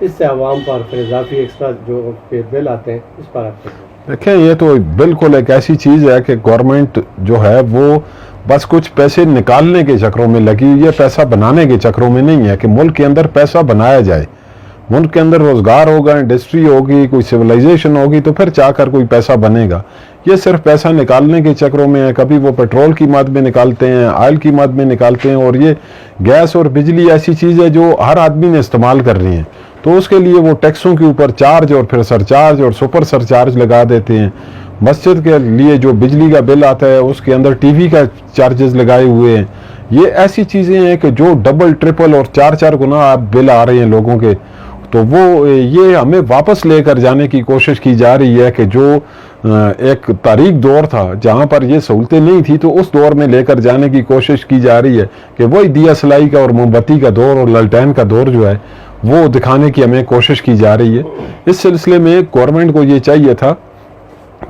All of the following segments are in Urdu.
اس سے عوام پر پھر اضافی ایکسٹرا جو بل آتے ہیں اس پر آپ دیکھیں یہ تو بالکل ایک ایسی چیز ہے کہ گورنمنٹ جو ہے وہ بس کچھ پیسے نکالنے کے چکروں میں لگی ہوئی ہے، پیسہ بنانے کے چکروں میں نہیں ہے کہ ملک کے اندر پیسہ بنایا جائے، ملک کے اندر روزگار ہوگا، انڈسٹری ہوگی، کوئی سویلائزیشن ہوگی تو پھر چاہ کر کوئی پیسہ بنے گا۔ یہ صرف پیسہ نکالنے کے چکروں میں ہے، کبھی وہ پیٹرول کی مد میں نکالتے ہیں، آئل کی مد میں نکالتے ہیں، اور یہ گیس اور بجلی ایسی چیز ہے جو ہر آدمی نے استعمال کر رہی ہیں، تو اس کے لیے وہ ٹیکسوں کے اوپر چارج اور پھر سرچارج اور سپر سرچارج لگا دیتے ہیں۔ مسجد کے لیے جو بجلی کا بل آتا ہے اس کے اندر ٹی وی کا چارجز لگائے ہوئے ہیں۔ یہ ایسی چیزیں ہیں کہ جو ڈبل ٹرپل اور چار چار گنا بل آ رہے ہیں لوگوں کے، تو وہ یہ ہمیں واپس لے کر جانے کی کوشش کی جا رہی ہے کہ جو ایک تاریک دور تھا جہاں پر یہ سہولتیں نہیں تھی تو اس دور میں لے کر جانے کی کوشش کی جا رہی ہے کہ وہی دیا سلائی کا اور موم بتی کا دور اور للٹین کا دور جو ہے وہ دکھانے کی ہمیں کوشش کی جا رہی ہے۔ اس سلسلے میں گورنمنٹ کو یہ چاہیے تھا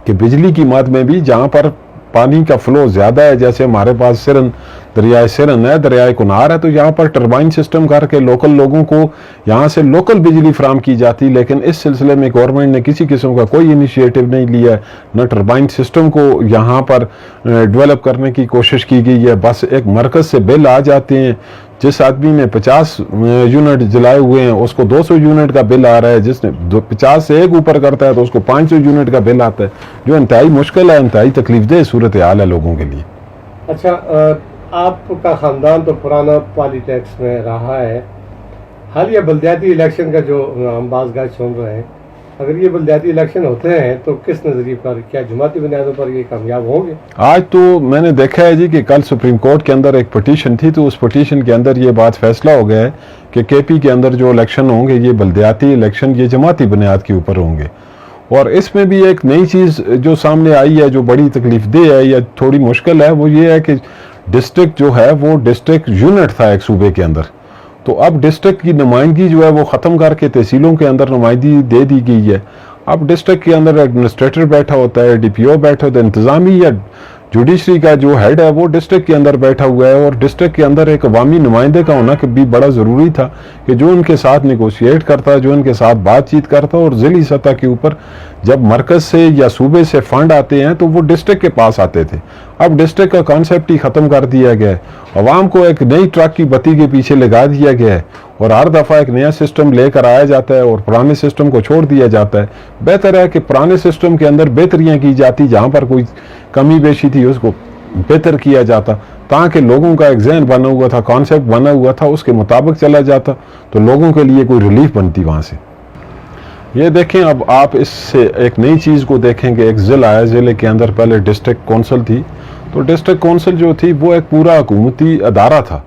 کہ بجلی کی مد میں بھی جہاں پر پانی کا فلو زیادہ ہے، جیسے ہمارے پاس سرن دریائے سرن ہے، دریائے کنار ہے، تو یہاں پر ٹربائن سسٹم کر کے لوکل لوگوں کو یہاں سے لوکل بجلی فراہم کی جاتی، لیکن اس سلسلے میں گورنمنٹ نے کسی قسم کا کوئی انیشیٹو نہیں لیا ہے، نہ ٹربائن سسٹم کو یہاں پر ڈیولپ کرنے کی کوشش کی گئی ہے۔ بس ایک مرکز سے بل آ جاتے ہیں، جس آدمی نے 50 یونٹ جلائے ہوئے ہیں اس کو 200 یونٹ کا بل آ رہا ہے، جس نے 50 سے ایک اوپر کرتا ہے تو اس کو 500 یونٹ کا بل آتا ہے، جو انتہائی مشکل ہے، انتہائی تکلیف دہ صورتحال ہے لوگوں کے لیے۔ اچھا، آپ کا خاندان تو پرانا پالیٹکس میں رہا ہے، حالیہ بلدیاتی الیکشن کا جو ہم بعض گاہ سن رہے ہیں، اگر یہ بلدیاتی الیکشن ہوتے ہیں تو کس نظریے پر، کیا جماعتی بنیادوں پر یہ کامیاب ہوں گے؟ آج تو میں نے دیکھا ہے جی کہ کل سپریم کورٹ کے اندر ایک پٹیشن تھی، تو اس پٹیشن کے اندر یہ بات فیصلہ ہو گیا ہے کہ کے پی کے اندر جو الیکشن ہوں گے یہ بلدیاتی الیکشن یہ جماعتی بنیاد کے اوپر ہوں گے۔ اور اس میں بھی ایک نئی چیز جو سامنے آئی ہے جو بڑی تکلیف دہ ہے یا تھوڑی مشکل ہے، وہ یہ ہے کہ ڈسٹرکٹ جو ہے وہ ڈسٹرکٹ یونٹ تھا ایک صوبے کے اندر، تو اب ڈسٹرکٹ کی نمائندگی جو ہے وہ ختم کر کے تحصیلوں کے اندر نمائندگی دے دی گئی ہے۔ اب ڈسٹرکٹ کے اندر ایڈمنسٹریٹر بیٹھا ہوتا ہے، ڈی پی او بیٹھا ہوتا ہے، انتظامی یا جوڈیشری کا جو ہیڈ ہے وہ ڈسٹرکٹ کے اندر بیٹھا ہوا ہے، اور ڈسٹرکٹ کے اندر ایک عوامی نمائندے کا ہونا بھی بڑا ضروری تھا کہ جو ان کے ساتھ نیگوشیٹ کرتا، جو ان کے ساتھ بات چیت کرتا، اور ضلعی سطح کے اوپر جب مرکز سے یا صوبے سے فنڈ آتے ہیں تو وہ ڈسٹرکٹ کے پاس آتے تھے۔ اب ڈسٹرکٹ کا کانسیپٹ ہی ختم کر دیا گیا ہے، عوام کو ایک نئی ٹرک کی بتی کے پیچھے لگا دیا گیا ہے، اور ہر دفعہ ایک نیا سسٹم لے کر آیا جاتا ہے اور پرانے سسٹم کو چھوڑ دیا جاتا ہے۔ بہتر ہے کہ پرانے سسٹم کے اندر بہتریاں کی جاتی، جہاں پر کوئی کمی بیشی تھی اس کو بہتر کیا جاتا، تاکہ لوگوں کا ایک ذہن بنا ہوا تھا، کانسیپٹ بنا ہوا تھا، اس کے مطابق چلا جاتا تو لوگوں کے لیے کوئی ریلیف بنتی وہاں سے۔ یہ دیکھیں، اب آپ اس سے ایک نئی چیز کو دیکھیں کہ ایک ضلع ہے، ضلع کے اندر پہلے ڈسٹرکٹ کونسل تھی، تو ڈسٹرکٹ کونسل جو تھی وہ ایک پورا حکومتی ادارہ تھا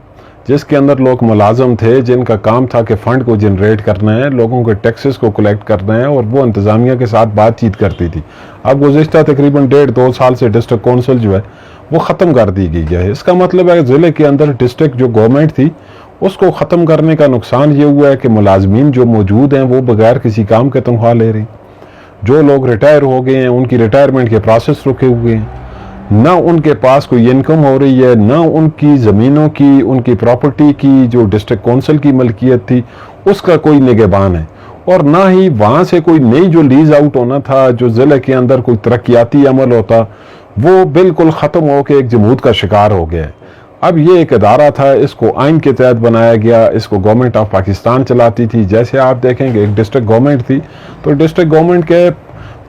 جس کے اندر لوگ ملازم تھے، جن کا کام تھا کہ فنڈ کو جنریٹ کرنا ہے، لوگوں کے ٹیکسز کو کلیکٹ کرنا ہے، اور وہ انتظامیہ کے ساتھ بات چیت کرتی تھی۔ اب گزشتہ تقریباً 1.5-2 سال سے ڈسٹرکٹ کونسل جو ہے وہ ختم کر دی گئی ہے۔ اس کا مطلب ہے کہ ضلع کے اندر ڈسٹرکٹ جو گورنمنٹ تھی اس کو ختم کرنے کا نقصان یہ ہوا ہے کہ ملازمین جو موجود ہیں وہ بغیر کسی کام کے تنخواہ لے رہے ہیں، جو لوگ ریٹائر ہو گئے ہیں ان کی ریٹائرمنٹ کے پروسیس رکے ہوئے ہیں، نہ ان کے پاس کوئی انکم ہو رہی ہے، نہ ان کی زمینوں کی، ان کی پراپرٹی کی جو ڈسٹرکٹ کونسل کی ملکیت تھی اس کا کوئی نگہبان ہے، اور نہ ہی وہاں سے کوئی نئی جو لیز آؤٹ ہونا تھا، جو ضلع کے اندر کوئی ترقیاتی عمل ہوتا، وہ بالکل ختم ہو کے ایک جمود کا شکار ہو گیا ہے۔ اب یہ ایک ادارہ تھا، اس کو آئین کے تحت بنایا گیا، اس کو گورنمنٹ آف پاکستان چلاتی تھی۔ جیسے آپ دیکھیں گے ایک ڈسٹرکٹ گورنمنٹ تھی، تو ڈسٹرکٹ گورنمنٹ کے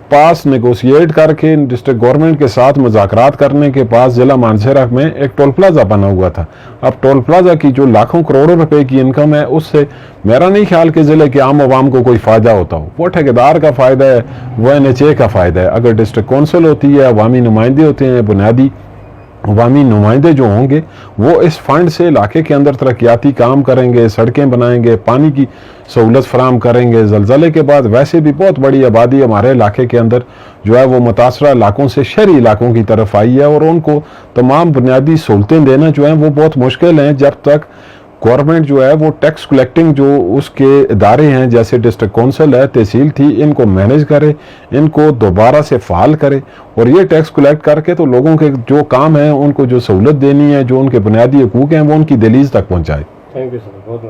پاس نیگوشیٹ کر کے ڈسٹرکٹ گورنمنٹ کے ساتھ مذاکرات کرنے کے پاس ضلع مانسہرہ میں ایک ٹول پلازا بنا ہوا تھا۔ اب ٹول پلازا کی جو لاکھوں کروڑوں روپے کی انکم ہے، اس سے میرا نہیں خیال کہ ضلع کے عام عوام کو کوئی فائدہ ہوتا ہو۔ وہ ٹھیکیدار کا فائدہ ہے، وہ NHA کا فائدہ ہے۔ اگر ڈسٹرکٹ کونسل ہوتی ہے، عوامی نمائندے ہوتے ہیں، بنیادی عوامی نمائندے جو ہوں گے وہ اس فنڈ سے علاقے کے اندر ترقیاتی کام کریں گے، سڑکیں بنائیں گے، پانی کی سہولت فراہم کریں گے۔ زلزلے کے بعد ویسے بھی بہت بڑی آبادی ہمارے علاقے کے اندر جو ہے وہ متاثرہ علاقوں سے شہری علاقوں کی طرف آئی ہے، اور ان کو تمام بنیادی سہولتیں دینا جو ہیں وہ بہت مشکل ہیں جب تک گورنمنٹ جو ہے وہ ٹیکس کلیکٹنگ جو اس کے ادارے ہیں جیسے ڈسٹرکٹ کونسل ہے، تحصیل تھی، ان کو مینیج کرے، ان کو دوبارہ سے فعال کرے، اور یہ ٹیکس کلیکٹ کر کے تو لوگوں کے جو کام ہیں ان کو جو سہولت دینی ہے، جو ان کے بنیادی حقوق ہیں وہ ان کی دہلیز تک پہنچائے۔ تھینک یو سر، بہت